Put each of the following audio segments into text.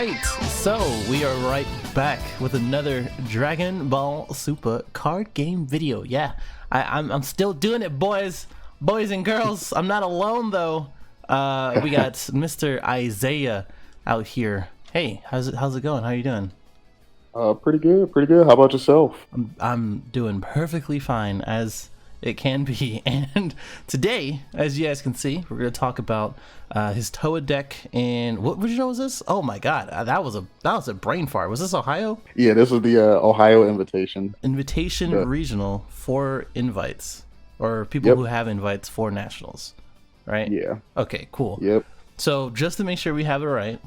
right, so we are right back with another Dragon Ball Super card game video. Yeah, I'm still doing it, boys and girls. I'm not alone though. We got Mr. Isaiah out here. Hey, how's it going? How you doing? Pretty good, pretty good. How about yourself? I'm doing perfectly fine as it can be. And today, as you guys can see, we're going to talk about his Towa deck. And what region was this? Oh my god, that was a brain fart. Was this Ohio? Yeah, this was the Ohio invitation. Invitation Yeah. regional for invites or people Yep. who have invites for nationals, right? Yeah. Okay, cool. Yep. So just to make sure we have it right,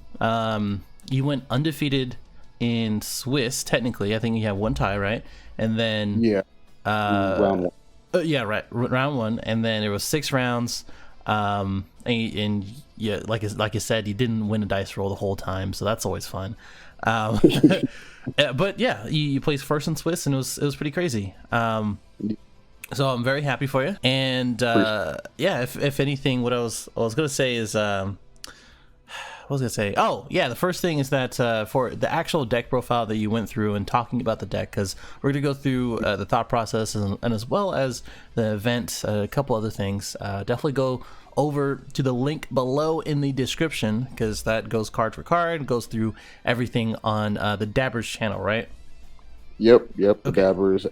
you went undefeated in Swiss. Technically, I think you have one tie, right? And then Yeah. Round one. yeah, right. Round one, and then there was 6 rounds. And yeah, like you said, you didn't win a dice roll the whole time, so that's always fun. Um, but yeah, you placed first in Swiss, and it was pretty crazy. So I'm very happy for you. And yeah, if anything, what I was gonna say is what was I gonna say? Oh, yeah. The first thing is that for the actual deck profile that you went through and talking about the deck, because we're gonna go through the thought process and as well as the event, a couple other things. Definitely go over to the link below in the description because that goes card for card, goes through everything on the Dabbers channel, right? Yep. Yep. Okay. Dabbers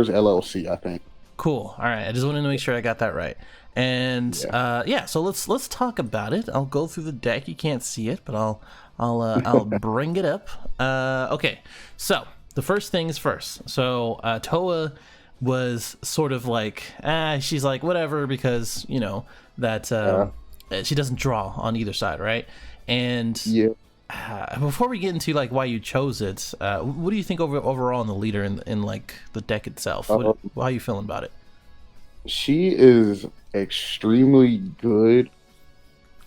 LLC, I think. Cool. All right. I just wanted to make sure I got that right. And yeah, so let's talk about it. I'll go through the deck. You can't see it, but I'll bring it up. Okay. So the first thing is first. So Towa was sort of like, she's like whatever because you know that she doesn't draw on either side, right? And Yeah. before we get into like why you chose it, what do you think overall in the leader in like the deck itself? How are you feeling about it? She is extremely good.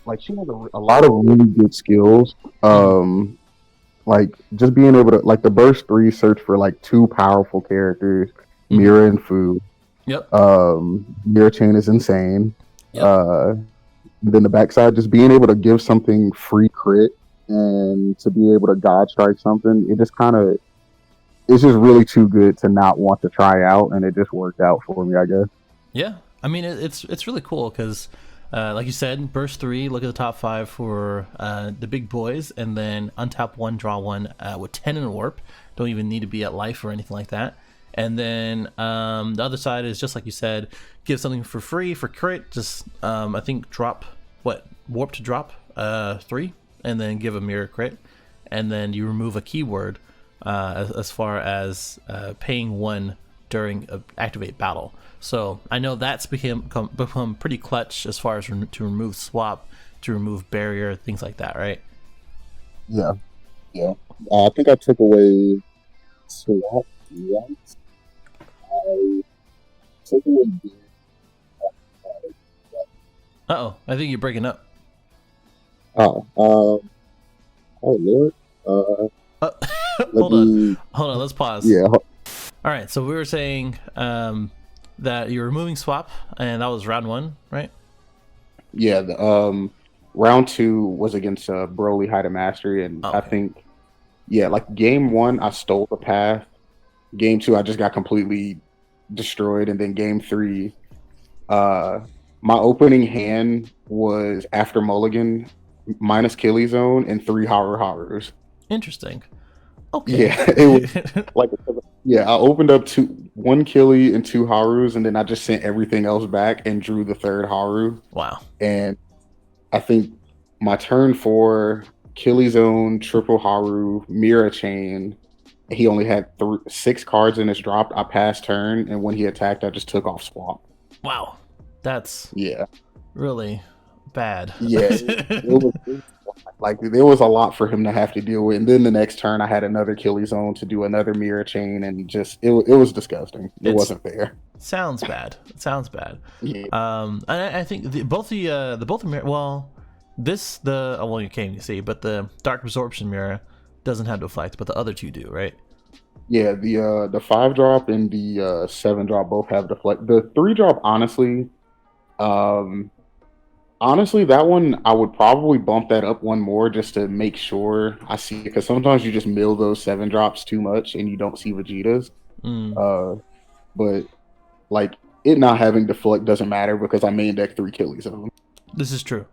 Like she has a lot of really good skills. Like just being able to like the burst 3 search for like 2 powerful characters, Mira and Fu. Yep. Mira Chain is insane. Yep. Then the backside, just being able to give something free crit and to be able to god strike something, it just kind of it's just really too good to not want to try out, and it just worked out for me, I guess. Yeah, I mean it's really cool because, like you said, burst 3. Look at the top 5 for the big boys, and then untap 1, draw 1 with 10 in a warp. Don't even need to be at life or anything like that. And then the other side is just like you said, give something for free for crit. Just I think drop warp to drop 3, and then give a mirror crit, and then you remove a keyword as far as paying 1 during activate battle. So I know that's become pretty clutch as far as to remove swap, to remove barrier, things like that, right? Yeah, yeah. I think I took away swap once. I took away gear. Uh-oh, I think you're breaking up. Oh, oh Lord. Uh, Let me. hold on, let's pause. Yeah, All right, so we were saying that you're removing swap, and that was round 1, right? yeah. Round 2 was against Broly Height of Mastery, and I Okay. think, yeah, like game 1, I stole the path. Game 2, I just got completely destroyed, and then game 3, my opening hand was after Mulligan minus Killy Zone and 3 Harus. Interesting. Okay. Yeah, it was like, yeah, I opened up 1 Killy and 2 Harus, and then I just sent everything else back and drew the 3rd Haru. Wow. And I think my turn 4, Killy Zone, triple Haru, Mira Chain. He only had 6 cards in his drop. I passed turn, and when he attacked, I just took off swap. Wow. That's Yeah, really bad. yeah. It was like there was a lot for him to have to deal with. And then the next turn, I had another Killy Zone to do another Mirror Chain, and just it was disgusting. It wasn't fair. Sounds bad. It sounds bad. Yeah. And I think both the mirror. Well, well, you can't even see, but the dark absorption mirror doesn't have deflect, but the other 2 do, right? Yeah, the 5 drop and the 7 drop both have deflect. The 3 drop, honestly, Honestly, that one I would probably bump that up one more just to make sure I see it, because sometimes you just mill those 7 drops too much and you don't see Vegeta's. Mm, Uh, but like it not having deflect doesn't matter because I main deck 3 Killies of them. this is true.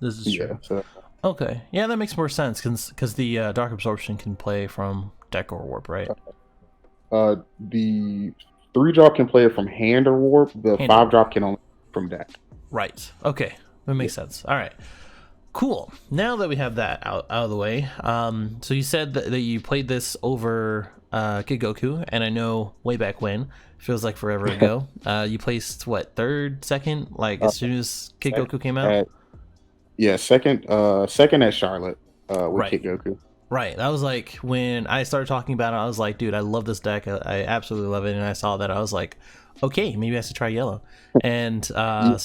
This is Yeah, true. so Okay, yeah, that makes more sense because the Dark Absorption can play from deck or warp, right? the 3 drop can play it from hand or warp. The Hand or five warp. drop can only from deck. Right. Okay, that makes sense. All right. Cool. Now that we have that out of the way, so you said that you played this over Kid Goku, and I know way back when, feels like forever ago. You placed what, third, second, like as soon as Kid Goku came out? Yeah, second at Charlotte with Right. Kid Goku. Right. That was like when I started talking about it, I was like, dude, I love this deck. I absolutely love it. And I saw that, I was like, okay, maybe I should try yellow. And Yeah.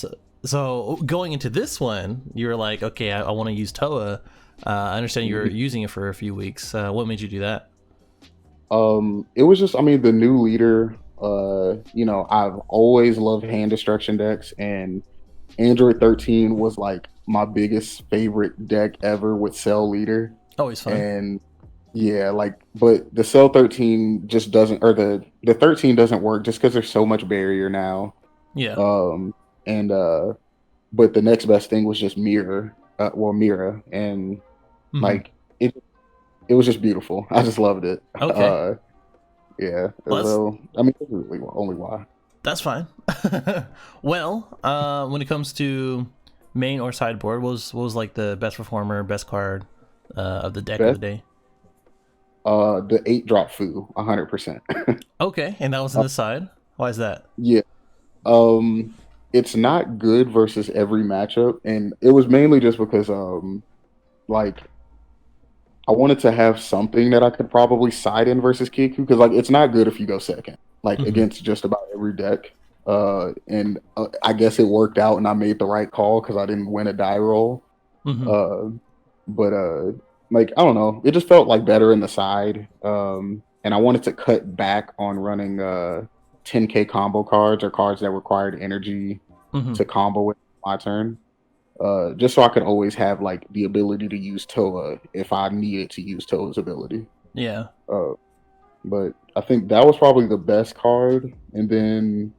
so going into this one, you were like, okay, I want to use Towa. I understand you were using it for a few weeks. What made you do that? It was just, I mean, the new leader. I've always loved hand destruction decks, and Android 13 was like my biggest favorite deck ever with Cell Leader. Always fun. And yeah, like, but the Cell 13 just doesn't, or the 13 doesn't work just because there's so much barrier now. Yeah. And but the next best thing was just Mira, and Mhm. like it was just beautiful. I just loved it. Okay. Yeah. Well, So I mean, that's really only why. that's fine. Well, when it comes to main or sideboard, what was like the best performer, best card of the deck of the Best, day? the 8 drop foo, 100%. Okay, and that was in the side. Why is that? Yeah. Um, it's not good versus every matchup, and it was mainly just because like I wanted to have something that I could probably side in versus Kiku, because like it's not good if you go second, like Hmm. against just about every deck. And I guess it worked out, and I made the right call because I didn't win a die roll. Hmm. Uh, but like I don't know, it just felt like better in the side. And I wanted to cut back on running 10K combo cards or cards that required energy Hmm. to combo with my turn. Just so I could always have like the ability to use Towa if I needed to use Towa's ability. Yeah. Uh, but I think that was probably the best card. And then,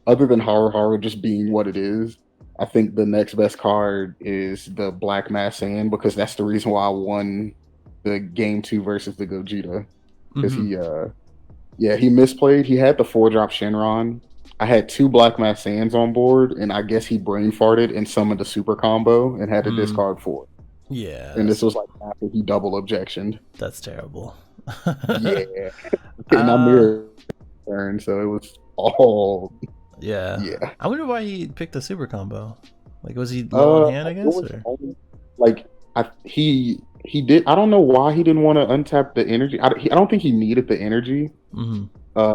other than Haru Haru just being what it is, I think the next best card is the Black Mass Sand, because that's the reason why I won the game 2 versus the Gogeta. Because Hmm. he misplayed. He had the 4 drop Shenron. I had 2 Black Mass Sands on board, and I guess he brain farted and summoned a super combo and had to Mm. discard 4. Yeah, And this was like after he double objectioned. that's terrible. Yeah. And I uh, mirrored turn, so it was all yeah. yeah. I wonder why he picked the super combo. Like, was he low on hand, I It guess? was Or? only, like he did. I don't know why he didn't want to untap the energy. I don't think he needed the energy. Hmm. Uh,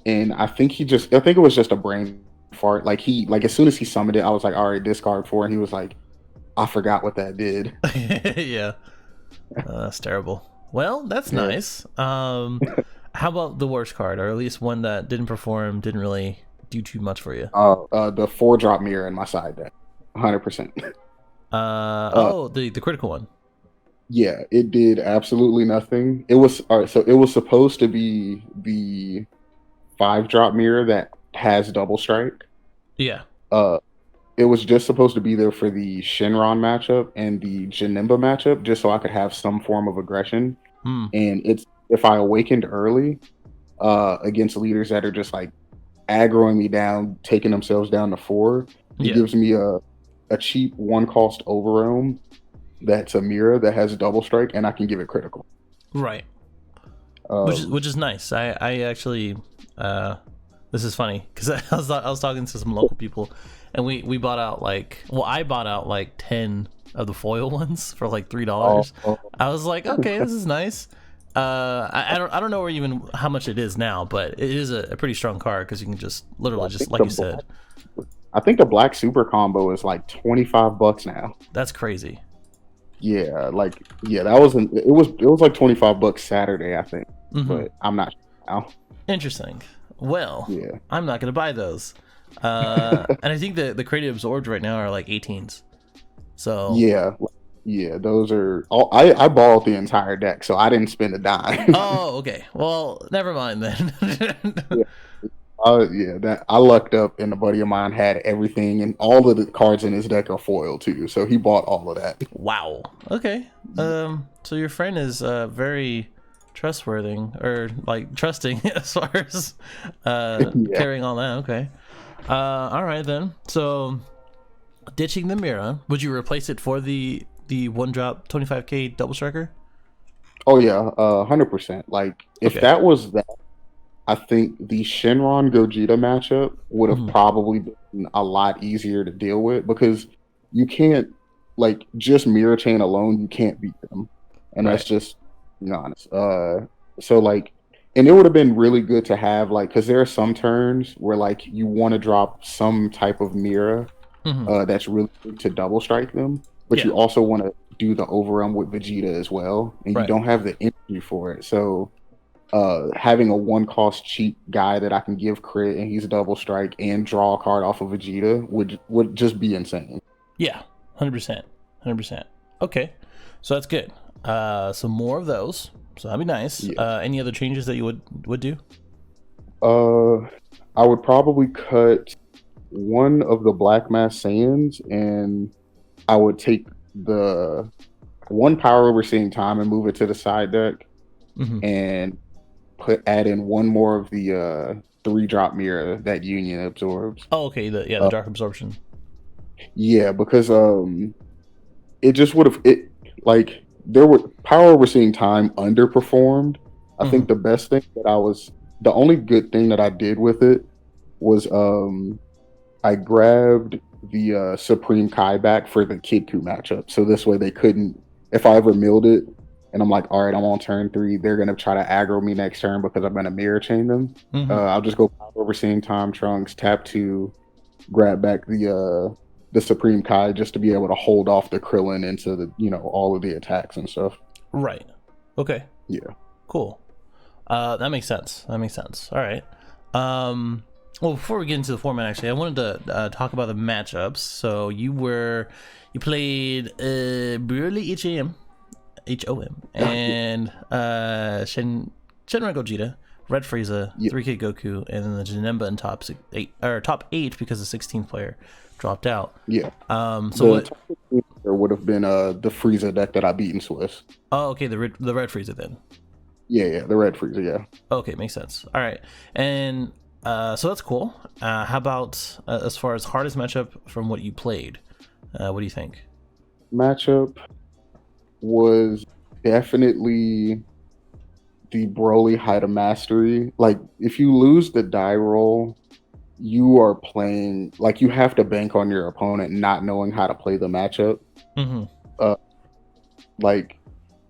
and I think it was just a brain fart. Like as soon as he summoned it, I was like, all right, discard 4, and he was like, I forgot what that did. Yeah. That's terrible. Well, that's Yeah. nice. How about the worst card, or at least one that didn't perform, didn't really do too much for you? The 4 drop mirror in my side deck, 100%. The critical one. Yeah, it did absolutely nothing. It was all right. So it was supposed to be the 5 drop mirror that has double strike. Yeah. Uh, it was just supposed to be there for the Shinron matchup and the Janemba matchup, just so I could have some form of aggression. Hmm. And it's if I awakened early, against leaders that are just like aggroing me down, taking themselves down to 4, it Yeah. gives me a cheap 1 cost overwhelm that's a mirror that has double strike, and I can give it critical. Right. Um, Which is nice. I actually this is funny because I was talking to some local people, and we bought out I bought out like 10 of the foil ones for like $3. oh, I was like, okay, this is nice. I don't know even how much it is now, but it is a pretty strong card because you can just literally I just think like you said. I think the black super combo is like $25 now. That's crazy. Yeah, it was like $25 Saturday, I think, Hmm. but I'm not sure now. Interesting. Well, Yeah. I'm not gonna buy those. And I think the creative absorbed right now are like 18s. So Yeah, yeah, those are all. I borrowed the entire deck, so I didn't spend a dime. oh, okay. Well, never mind then. Yeah, yeah, that I lucked up, and a buddy of mine had everything, and all of the cards in his deck are foil too, so he bought all of that. Wow. Okay. So your friend is very trustworthy or like trusting as far as Yeah. carrying all that. Okay. All right then. So ditching the Mira, would you replace it for the one drop 25k double striker? Oh yeah, 100%. Like if Okay. that was that, I think the Shenron Gogeta matchup would have Mhm. probably been a lot easier to deal with because you can't like just mirror chain alone, you can't beat them. And that's Right. just being honest. So like and it would have been really good to have like because there are some turns where like you want to drop some type of mirror Hmm. that's really good to double strike them, but Yeah. you also want to do the overrun with Vegeta as well, and you Right. don't have the energy for it. So having a one cost cheap guy that I can give crit and he's double strike and draw a card off of Vegeta would just be insane. Yeah. 100%. 100%. Okay. So that's good. So more of those. So that'd be nice. Yeah. Any other changes that you would do? Uh, I would probably cut one of the Black Mass Saiyans, and I would take the one power overseeing time and move it to the side deck, Hmm. and add in one more of the three drop mirror that Union absorbs. Oh, okay. The Uh, dark absorption. yeah, because it just would have it like there were power overseeing time underperformed. I Hmm. think the best thing that I was the only good thing that I did with it was I grabbed the Supreme Kai back for the Kidku matchup. So this way they couldn't if I ever milled it and I'm like, all right, I'm on turn 3, they're gonna try to aggro me next turn because I'm gonna mirror chain them. Hmm. I'll just go power overseeing time trunks, tap 2, grab back the Supreme Kai just to be able to hold off the Krillin into the all of the attacks and stuff. Right. Okay. Yeah. Cool. That makes sense. That makes sense. All right. Well, before we get into the format, actually, I wanted to talk about the matchups. So you played Burley HOM, and Shenron Gogeta, Red Frieza, Yeah. 3K Goku, and then the Janemba in top eight because the 16th player dropped out. Yeah. So The what? top there would have been the Frieza deck that I beat in Swiss. Oh, okay, the Red Frieza then. Yeah, the red Frieza, yeah. Okay, makes sense. All right, and so that's cool. How about as far as hardest matchup from what you played? What do you think? Matchup was definitely the Broly height of mastery. Like if you lose the die roll, you are playing like you have to bank on your opponent not knowing how to play the matchup. Mm-hmm. Uh, like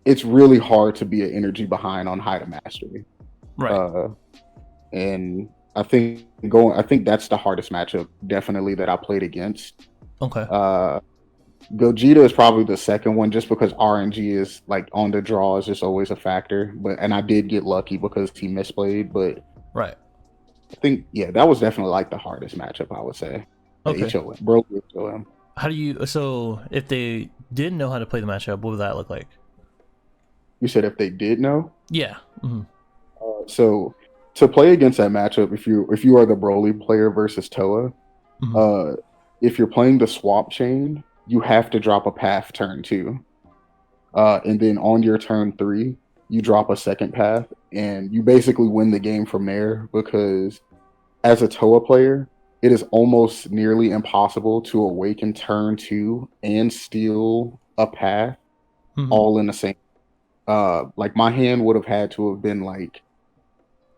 it's really hard to be an energy behind on height of mastery. Right. And I think that's the hardest matchup definitely that I played against. Okay. Gogeta is probably the second one just because RNG is like on the draw is just always a factor. And I did get lucky because he misplayed, but Right. I think that was definitely like the hardest matchup I would say. Okay. HOM, bro, HOM. How do you? So if they didn't know how to play the matchup, what would that look like? You said if they did know. Yeah. Mm-hmm. So to play against that matchup, if you are the Broly player versus Towa, Mm-hmm. if you're playing the swap chain, you have to drop a path turn 2, and then on your turn 3, you drop a second path, and you basically win the game from there. Because as a Towa player, it is almost nearly impossible to awaken turn 2 and steal a path Mm-hmm. all in the same. Like my hand would have had to have been like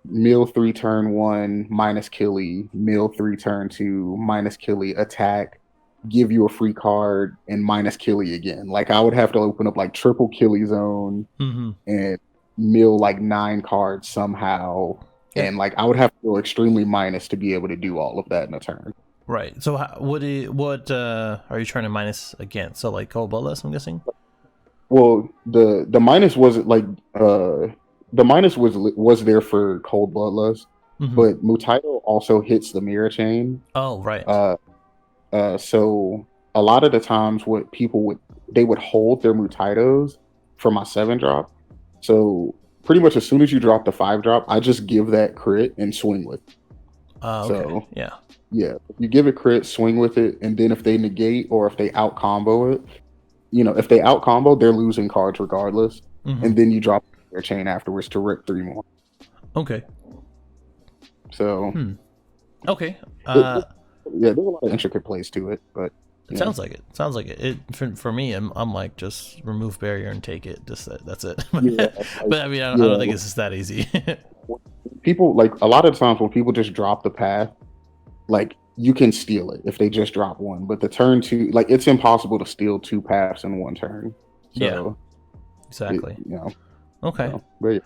mill 3 turn 1 minus killy, mill 3 turn 2 minus killy, attack, give you a free card, and minus killy again. Like I would have to open up like triple killy zone Mm-hmm. and mill like 9 cards somehow. Yeah. And like I would have to go extremely minus to be able to do all of that in a turn. Right. So what are you trying to minus against? So like cold bloodless, I'm guessing. Well, the minus wasn't like the minus was there for cold bloodlust, Mm-hmm. but Mutaito also hits the mirror chain. Oh, right. So a lot of the times, what people would they would hold their Mutaitos for my 7 drop. So pretty much as soon as you drop the 5 drop, I just give that crit and swing with it. Okay. So Yeah. yeah, you give it crit, swing with it, and then if they negate or if they out combo it, if they out combo, they're losing cards regardless. Hmm. And then you drop their chain afterwards to rip 3 more. Okay. So Okay. yeah, there's a lot of intricate plays to it, but It sounds like it. Sounds like it. For me, I'm like, just remove barrier and take it. Just that's it. yeah, But I mean, I don't think it's just that easy. people like a lot of times when people just drop the path, like you can steal it if they just drop one, but the turn 2, like it's impossible to steal 2 paths in one turn. So, Yeah, exactly. Okay. but yeah.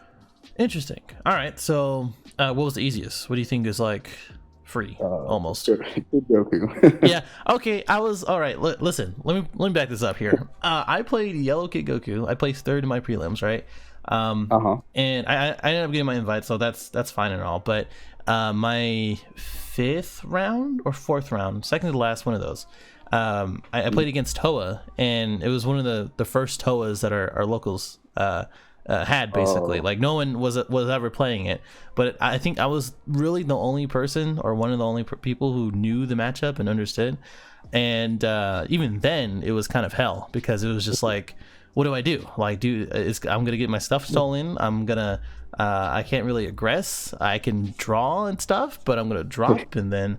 Interesting. All right. So, what was the easiest? What do you think is like free almost? Goku. Yeah. Okay. I was all right. Listen. Let me back this up here. I played Yellow Kid Goku. I placed third in my prelims, right? And I ended up getting my invite, so that's fine and all. But my 5th round or 4th round, second to the last one of those, I played against Towa, and it was one of the first Towas that our locals had, basically. Like no one was ever playing it, but I think I was really the only person, or one of the only people who knew the matchup and understood. And even then, it was kind of hell, because it was just like, what do I do? Like, I'm gonna get my stuff stolen. I can't really aggress. I can draw and stuff, but I'm gonna drop, and then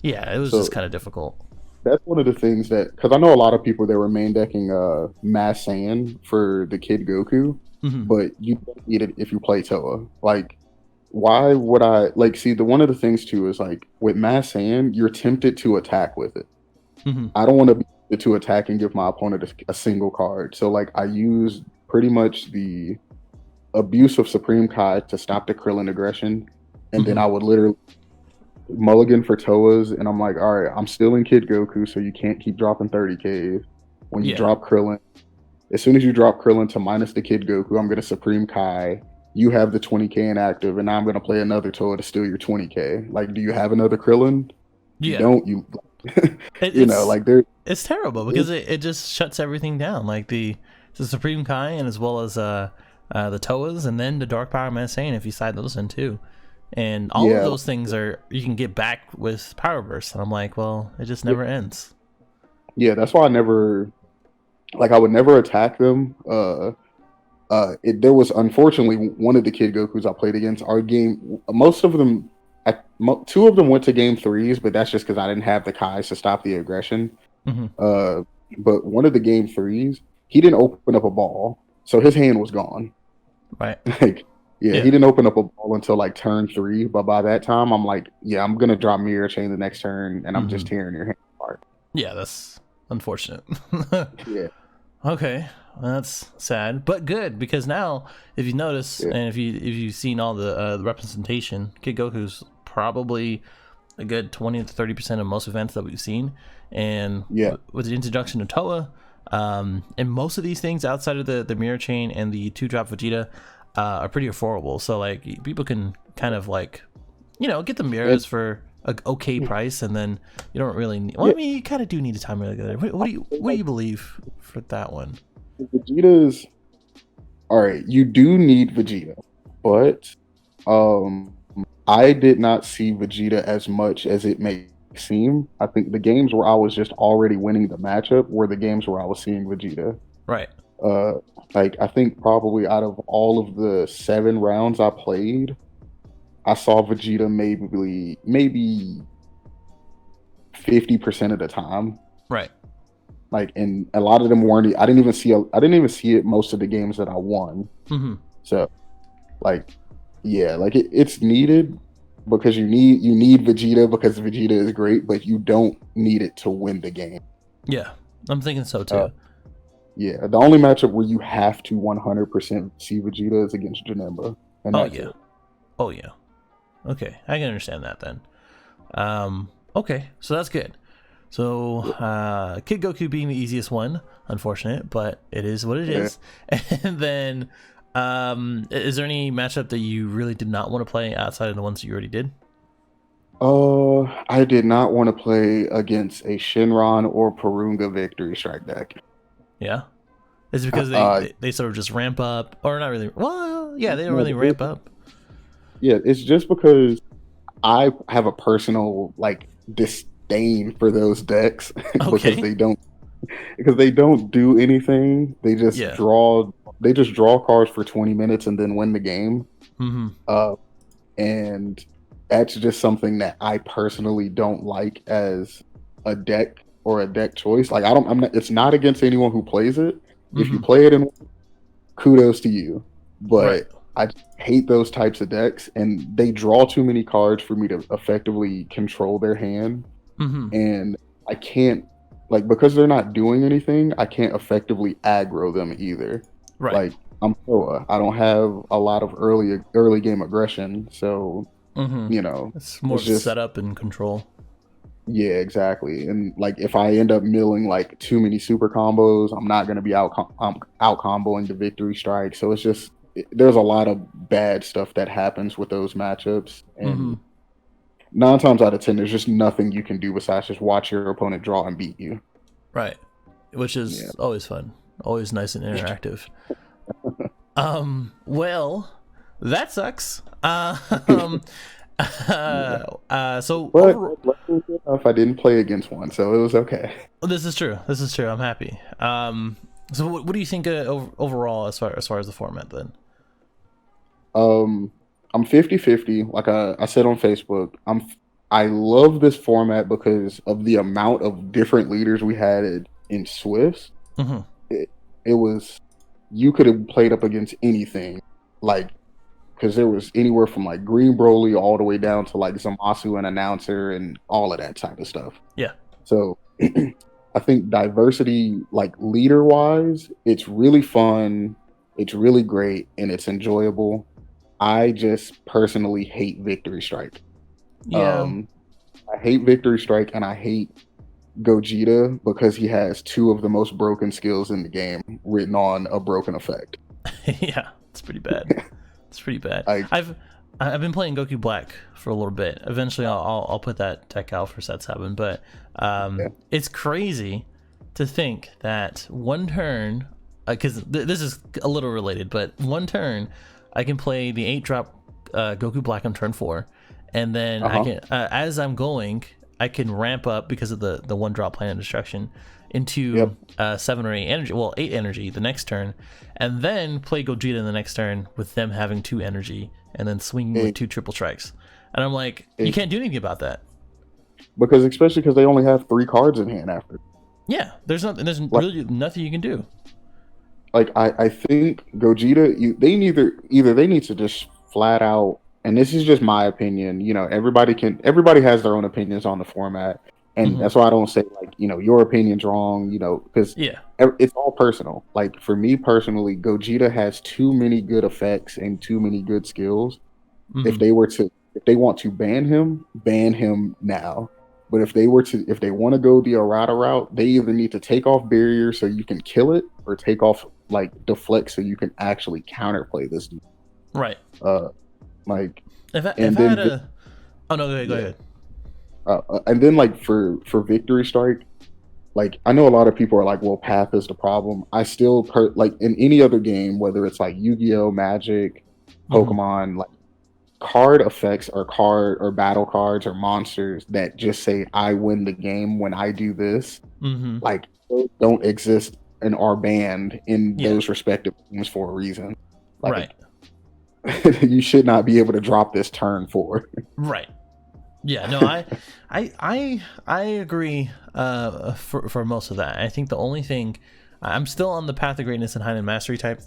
yeah, it was just kind of difficult. That's one of the things because I know a lot of people that were main decking Mass Saiyan for the Kid Goku, but you don't need it if you play Toa. Like, why would I see one of the things too is like with Mass Saiyan, you're tempted to attack with it. I don't want to be to attack and give my opponent a single card. So like I use pretty much the abuse of Supreme Kai to stop the Krillin aggression, and then I would literally mulligan for Toas, and I'm like, all right, I'm still in Kid Goku, so you can't keep dropping 30Ks. When you drop Krillin, as soon as you drop Krillin to minus the Kid Goku, I'm gonna Supreme Kai. You have the 20K inactive, and now I'm gonna play another Toa to steal your 20K. Like, do you have another Krillin? Yeah. You don't. You like there. It's terrible because it just shuts everything down. Like the Supreme Kai, and as well as the Toas, and then the Dark Power Man Saiyan if you side those in too. And all of those things you can get back with Power Burst. And I'm like, well, it just never ends. Yeah, that's why I would never attack them. There was unfortunately one of the Kid Gokus I played against. Our game, most of them, 2 of them went to game 3s, but that's just because I didn't have the Kais to stop the aggression. But one of the game 3s, he didn't open up a ball, so his hand was gone. Right. He didn't open up a ball until like turn 3, but by that time, I'm like, yeah, I'm gonna drop Mirror Chain the next turn, and I'm just tearing your hand apart. Yeah, that's unfortunate. Yeah. Okay, that's sad, but good, because now, if you notice, and if you've seen all the representation, Kid Goku's probably a good 20 to 30% of most events that we've seen, and with the introduction of Towa, and most of these things outside of the Mirror Chain and the 2-drop Vegeta are pretty affordable. So like people can kind of like, get the mirrors for an okay price, and then you don't really need. Well, I mean, you kind of do need a time regulator. What do you believe for that one? Vegeta's all right. You do need Vegeta, but I did not see Vegeta as much as it may seem. I think the games where I was just already winning the matchup were the games where I was seeing Vegeta. Right. I think probably out of all of the 7 rounds I played, I saw Vegeta maybe 50% of the time. Right. Like, and a lot of them weren't. I didn't even see it most of the games that I won. So, like, yeah, like it's needed because you need Vegeta because Vegeta is great, but you don't need it to win the game. Yeah, I'm thinking so too. Yeah, the only matchup where you have to 100% see Vegeta is against Janemba. Oh yeah. Okay, I can understand that then. Okay, so that's good. So Kid Goku being the easiest one, unfortunate, but it is what it is. And then, is there any matchup that you really did not want to play outside of the ones that you already did? I did not want to play against a Shinron or Purunga Victory Strike deck. Yeah. Is it because Uh, they sort of just ramp up, or not really? Well, yeah, they don't no, really ramp up. yeah, it's just because I have a personal like disdain for those decks because Okay. they don't do anything. Yeah. They just draw cards for 20 minutes and then win the game. Mm-hmm. Uh, and that's just something that I personally don't like as a deck or a deck choice. Like I'm not, it's not against anyone who plays it. If you Mm-hmm. play it, in kudos to you. Right. But I hate those types of decks, and they draw too many cards for me to effectively control their hand. Mm-hmm. And I can't, like, because they're not doing anything, I can't effectively aggro them either. Right. Like, I'm Towa. I don't have a lot of early game aggression, so Mm-hmm. you know, It's more it's of just setup and control. yeah, exactly. And like if I end up milling like too many super combos, I'm not going to be out comboing the victory strike. So it's just there's a lot of bad stuff that happens with those matchups, Mm-hmm. and 9 times out of 10, there's just nothing you can do besides just watch your opponent draw and beat you. Right. Which Yeah. is always fun. Always nice and interactive. Well, that sucks. So But over, luckily enough, I didn't play against one, so it was okay. this is true. This is true. I'm happy. So what do you think overall as far as the format then? I'm 50-50. Like I said on Facebook, I love this format because of the amount of different leaders we had in Swiss. Mm-hmm. It was you could have played up against anything, like because there was anywhere from like Green Broly all the way down to like Zamasu and Announcer and all of that type of stuff. Yeah. So I think diversity, like leader wise, it's really fun, it's really great, and it's enjoyable. I just personally hate Victory Strike. Yeah. Um, I hate Victory Strike and I hate Gogeta because he has two of the most broken skills in the game written on a broken effect. Yeah. It's pretty bad. It's pretty bad. Like, I've been playing Goku Black for a little bit. Eventually, I'll put that tech out for Set 7. But yeah. it's crazy to think that one turn, because this is a little related, but one turn, I can play the 8-drop Goku Black on turn 4, and then I can, as I'm going, I can ramp up because of the 1-drop Plan of Destruction into 7 or 8 energy, well 8 energy the next turn, and then play Gogeta in the next turn with them having 2 energy, and then swinging with 2 triple strikes. And I'm like, you can't do anything about that. Because especially because they only have 3 cards in hand after. Yeah, there's really nothing you can do. Like I think Gogeta, they need to just flat out, and this is just my opinion. You know, everybody has their own opinions on the format, and that's why I don't say like your opinion's wrong. You know, because Yeah. it's all personal. Like for me personally, Gogeta has too many good effects and too many good skills. If they want to ban him now. But if they want to go the errata route, they either need to take off barrier so you can kill it, or take off like deflect so you can actually counterplay this. Right. Like If I and had then a, oh no, go ahead. and then like for Victory Strike, like I know a lot of people are like, well, path is the problem. I still like in any other game, whether it's like Yu-Gi-Oh, Magic, Pokemon, like card effects or battle cards or monsters that just say I win the game when I do this, like those don't exist and are banned in those respective games for a reason. Like, right. you should not be able to drop this turn 4. Right. Yeah, no, I agree for most of that. I think the only thing, I'm still on the Path of Greatness and Hidden Mastery type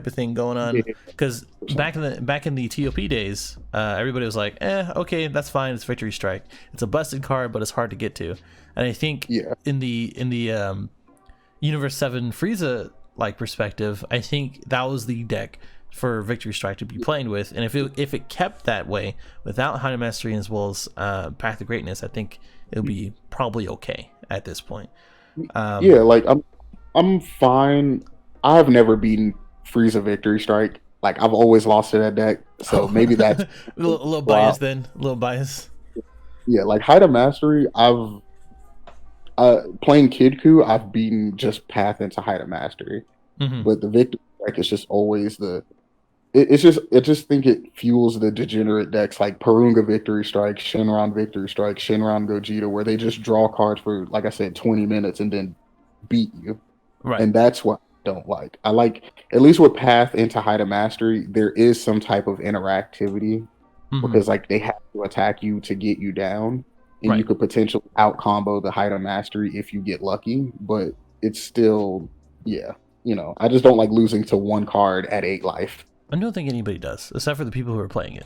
of thing going on, because back in the TOP days, everybody was like, okay, that's fine, it's Victory Strike, it's a busted card but it's hard to get to. And I think in the Universe 7 Frieza like perspective, I think that was the deck for Victory Strike to be playing with, and if it kept that way without Hidden Mastery as well as Path of Greatness, I think it'll be probably okay at this point. Like I'm fine. I've never beaten Frieza Victory Strike. Like I've always lost to that deck, so maybe that's a little bias then. A little bias. yeah, like Height of Mastery, I've playing Kid Coup, I've beaten just Path into Height of Mastery, Hmm. but the victory strike is just always the. It's just I just think it fuels the degenerate decks like Purunga Victory Strike, Shenron Victory Strike, Shenron Gogeta, where they just draw cards for, like I said, 20 minutes and then beat you. Right. And that's what I don't like. I like, at least with Path into Height of Mastery, there is some type of interactivity Hmm. because like they have to attack you to get you down, and you Right. could potentially out combo the Height of Mastery if you get lucky, but it's still, yeah, I just don't like losing to one card at 8 life. I don't think anybody does, except for the people who are playing it.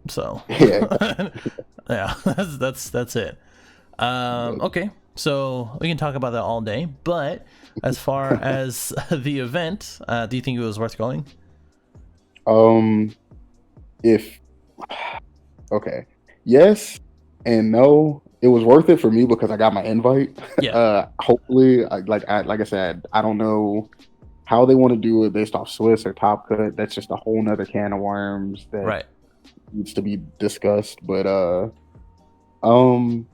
So, Yeah, yeah, that's it. but Okay, so we can talk about that all day. But as far as the event, do you think it was worth going? um, if okay, yes and no. It was worth it for me because I got my invite. Yeah. Hopefully, like I said, I don't know how they want to do it based off Swiss or Top Cut. That's just a whole nother can of worms that Right. needs to be discussed. But um,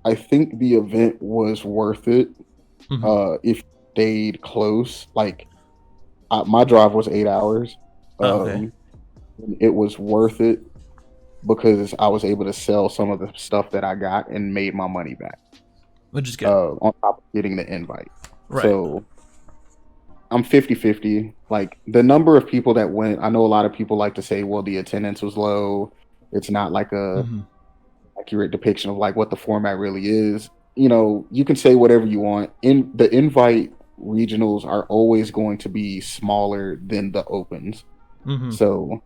I think the event was worth it. Hmm. If you stayed close, like my drive was 8 hours. Oh, okay. Um, it was worth it because I was able to sell some of the stuff that I got and made my money back. Which is good. On top of getting the invite. Right. So I'm 50-50. Like the number of people that went, I know a lot of people like to say, well, the attendance was low. It's not like a Hmm. accurate depiction of like what the format really is. You can say whatever you want. In the invite regionals are always going to be smaller than the opens. Hmm. So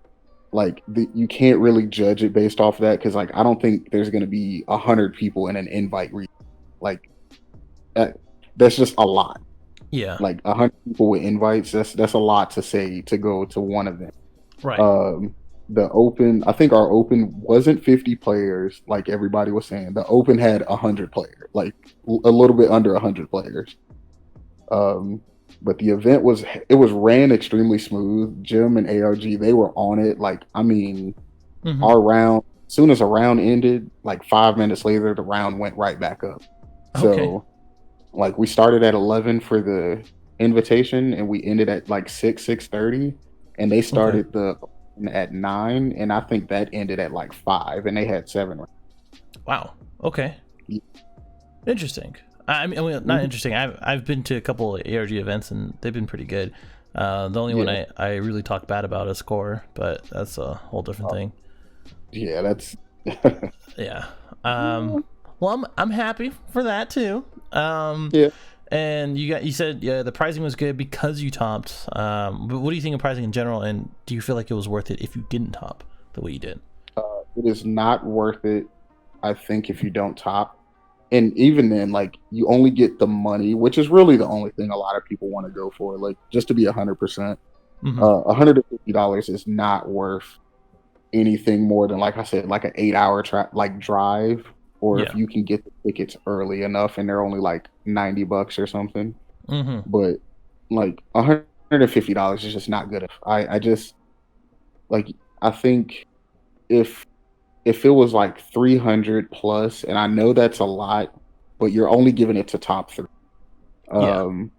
like you can't really judge it based off of that because like I don't think there's going to be 100 people in an invite region. Like that's just a lot. Yeah. Like 100 people with invites, that's a lot to say to go to one event. Right. Um, the open, I think our open wasn't 50 players like everybody was saying. The open had 100 players, like a little bit under 100 players. Um, but the event was ran extremely smooth. Jim and ARG, they were on it. Like I mean, Hmm. our round, as soon as a round ended, like 5 minutes later, the round went right back up. Okay. So like we started at 11 for the invitation and we ended at like 6:30, and they Okay. started the at 9, and I think that ended at like 5, and they had 7. Wow. Okay. Interesting. I mean, not Mhm. interesting. I've been to a couple of ARG events and they've been pretty good. The only one Yeah, I really talk bad about is Core, but that's a whole different uh, thing. yeah, that's Yeah. Um, well, I'm happy for that too. yeah. And you said yeah the pricing was good because you topped. But what do you think of pricing in general? And do you feel like it was worth it if you didn't top the way you did? It is not worth it. I think if you don't top, and even then, like you only get the money, which is really the only thing a lot of people want to go for. Like just to be 100%, Hmm. $150 is not worth anything more than, like I said, like an 8 hour like drive, or if Yeah. you can get the tickets early enough and they're only like $90 or something. Hmm. But like $150 is just not good. I just like I think if if it was like 300 plus, and I know that's a lot, but you're only giving it to top three. Yeah. Um,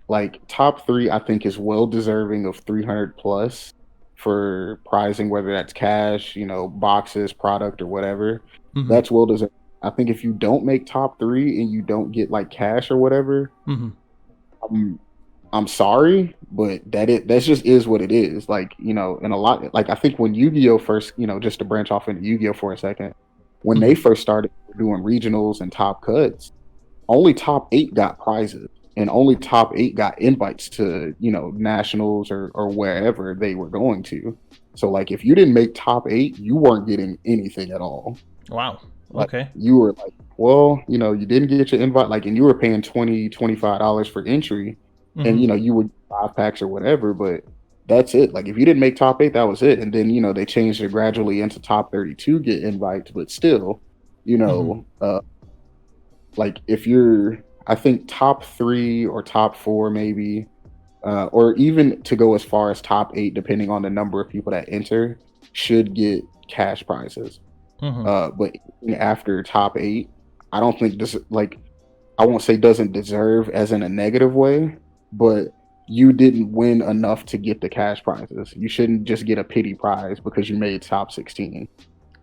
like top three, I think is well deserving of 300 plus for pricing, whether that's cash, boxes, product, or whatever. Hmm. That's well deserved. I think if you don't make top three and you don't get like cash or whatever, Hmm. I'm I'm sorry, but that just is what it is. Like, and a lot, like I think when Yu-Gi-Oh first, just to branch off into Yu-Gi-Oh for a second, when Hmm. they first started doing regionals and top cuts, only top 8 got prizes, and only top 8 got invites to, nationals or wherever they were going to. So like if you didn't make top 8, you weren't getting anything at all. Wow. Like Okay. you were like, well, you didn't get your invite, like, and you were paying $25 for entry, and Hmm. you would 5 packs or whatever, but that's it. Like if you didn't make top 8, that was it. And then they changed it gradually into top 32 get invites, but still, you Hmm. know, uh, like if you're, I think top 3 or top 4 maybe, or even to go as far as top 8, depending on the number of people that enter, should get cash prizes. But after top 8, I don't think this, like, I won't say doesn't deserve as in a negative way, but you didn't win enough to get the cash prizes. You shouldn't just get a pity prize because you made top 16.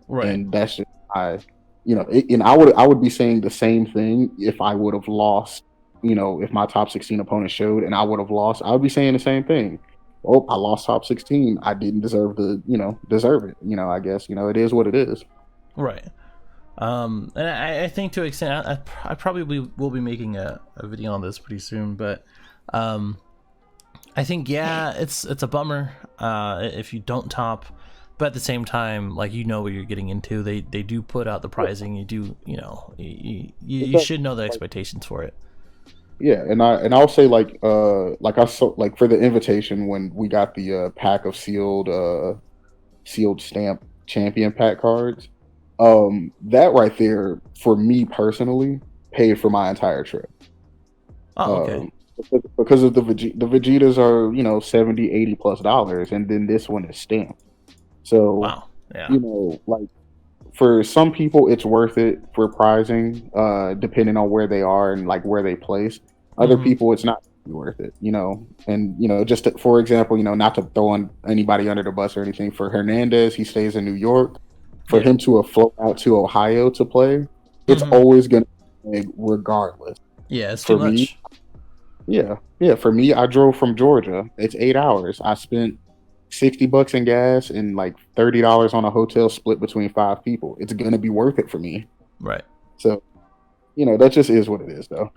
Right. And that's just and I would be saying the same thing if I would have lost. If my top 16 opponent showed and I would have lost, I would be saying the same thing. Oh, I lost top 16. I didn't deserve it. I guess it is what it is. Right. And I think to an extent, I probably will be making a video on this pretty soon, but I think, yeah, it's a bummer if you don't top, but at the same time, like, what you're getting into. They do put out the pricing. You do, you should know the expectations for it. Yeah, and I'll say I saw, like, for the invitation when we got the pack of sealed stamp champion pack cards. That right there, for me personally, paid for my entire trip. Oh, okay. Because of the Vegetas are, 70, 80 plus dollars, and then this one is stamped. So, Wow. Yeah. Like, for some people it's worth it for prizing, depending on where they are and like where they place. Other people it's not worth it, and just for example, not to throw on anybody under the bus or anything, for Hernandez, he stays in New York. For him to have flown out to Ohio to play, it's always going to be regardless. Yeah, it's too much. Yeah. For me, I drove from Georgia. It's 8 hours. I spent $60 in gas and like $30 on a hotel split between 5 people. It's going to be worth it for me. Right. So, that just is what it is, though.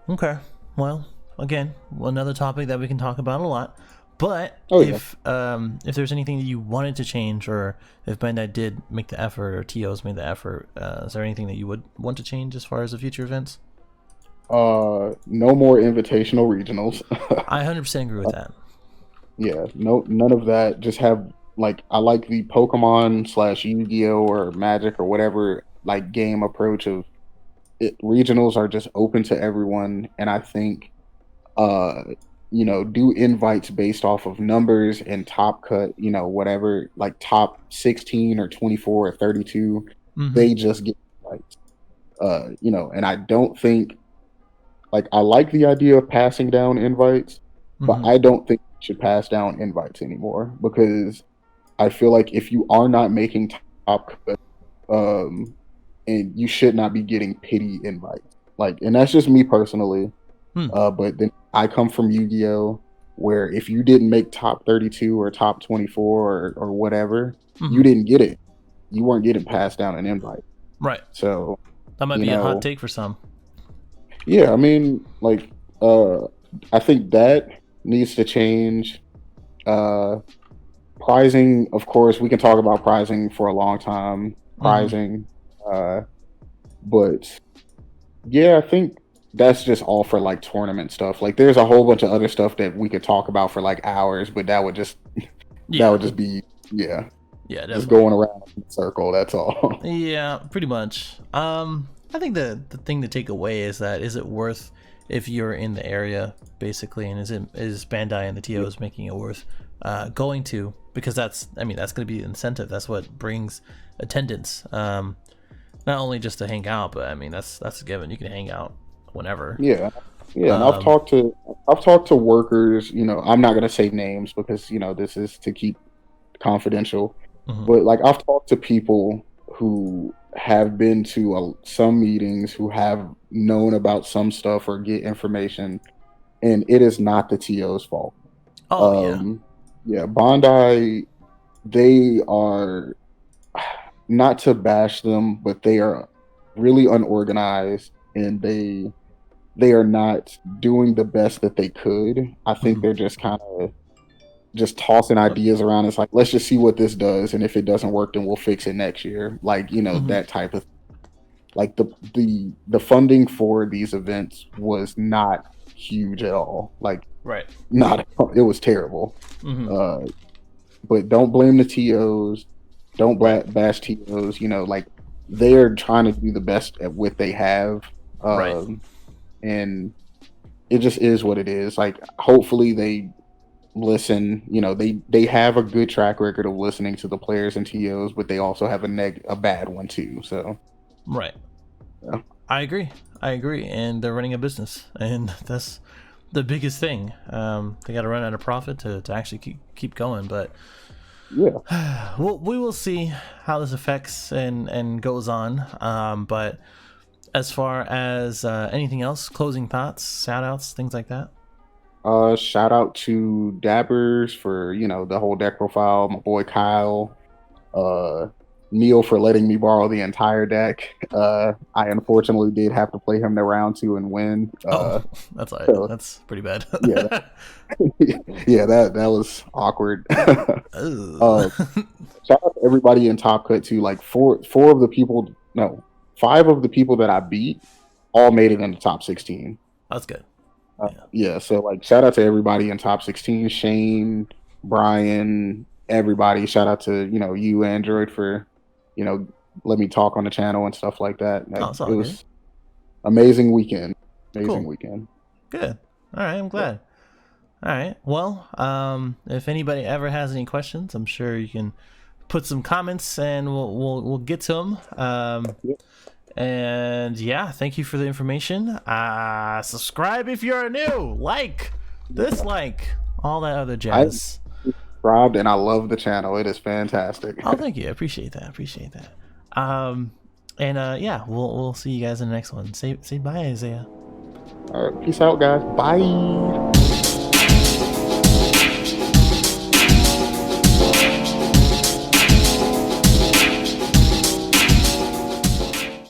Okay. Well, again, another topic that we can talk about a lot. But if there's anything that you wanted to change, or if Bandai did make the effort, or TOs made the effort, is there anything that you would want to change as far as the future events? No more invitational regionals. I 100% agree with that. Yeah, no, none of that. Just have, like, I like the Pokemon / Yu-Gi-Oh or Magic or whatever, like, game approach of it. Regionals are just open to everyone, and I think do invites based off of numbers and top cut, whatever, like top 16 or 24 or 32, they just get invites. And I don't think, like, I like the idea of passing down invites, but I don't think you should pass down invites anymore, because I feel like if you are not making top cut, and you should not be getting pity invites. Like, and that's just me personally. But then I come from Yu-Gi-Oh, where if you didn't make top 32 or top 24 or whatever, you didn't get it. You weren't getting passed down an invite. Right. So that might be a hot take for some. Yeah, I mean, like, I think that needs to change. Pricing, of course, we can talk about pricing for a long time. Pricing, but yeah, I think that's just all for like tournament stuff. Like, there's a whole bunch of other stuff that we could talk about for like hours, but that would just be just going around in a circle. That's all. Yeah, pretty much. I think the thing to take away is that, is it worth, if you're in the area basically, and is Bandai and the TOs making it worth going to, because that's going to be the incentive. That's what brings attendance. Not only just to hang out, but that's a given. You can hang out whenever. Yeah. And I've talked to workers. I'm not gonna say names because this is to keep confidential. But like, I've talked to people who have been to some meetings, who have known about some stuff or get information, and it is not the TO's fault. Bondi, they are, not to bash them, but they are really unorganized, and they are not doing the best that they could. I think they're just kind of just tossing ideas around. It's like, let's just see what this does, and if it doesn't work, then we'll fix it next year. Like, that type of, like, the funding for these events was not huge at all. Like, right, it was terrible. But don't blame the TOs. Don't bash TOs. Like, they're trying to do the best at what they have. And it just is what it is. Like, hopefully they listen. You know, they have a good track record of listening to the players and TOs, but they also have a bad one too. So Right. yeah. I agree. And they're running a business, and that's the biggest thing. They got to run at a profit to actually keep going. But Yeah. we will see how this affects and goes on. But as far as anything else, closing thoughts, shout outs, things like that. Shout out to Dabbers for, you know, the whole deck profile, my boy Kyle, uh, Neil for letting me borrow the entire deck. I unfortunately did have to play him the round two and win. Oh, that's all right. So, That's pretty bad. yeah, yeah, that was awkward. Ugh. Shout out to everybody in Top Cut too. Like four of the people, no, five of the people that I beat all made it in the top 16. That's good. Yeah, so like shout out to everybody in top 16, Shane, Brian, everybody. Shout out to, you know, you Android for, you know, let me talk on the channel and stuff like that. Like, it's all it good. was amazing weekend. Cool. Weekend. Good. All right, I'm glad. All right. Well, if anybody ever has any questions, I'm sure you can put some comments and we'll get to them. Yep. And yeah, thank you for the information. Subscribe if you're new, like, dislike, all that other jazz. I subscribed and I love the channel. It is fantastic. Oh, thank you. I appreciate that. And yeah, we'll see you guys in the next one. Say bye, Isaiah. All right, peace out, guys. Bye.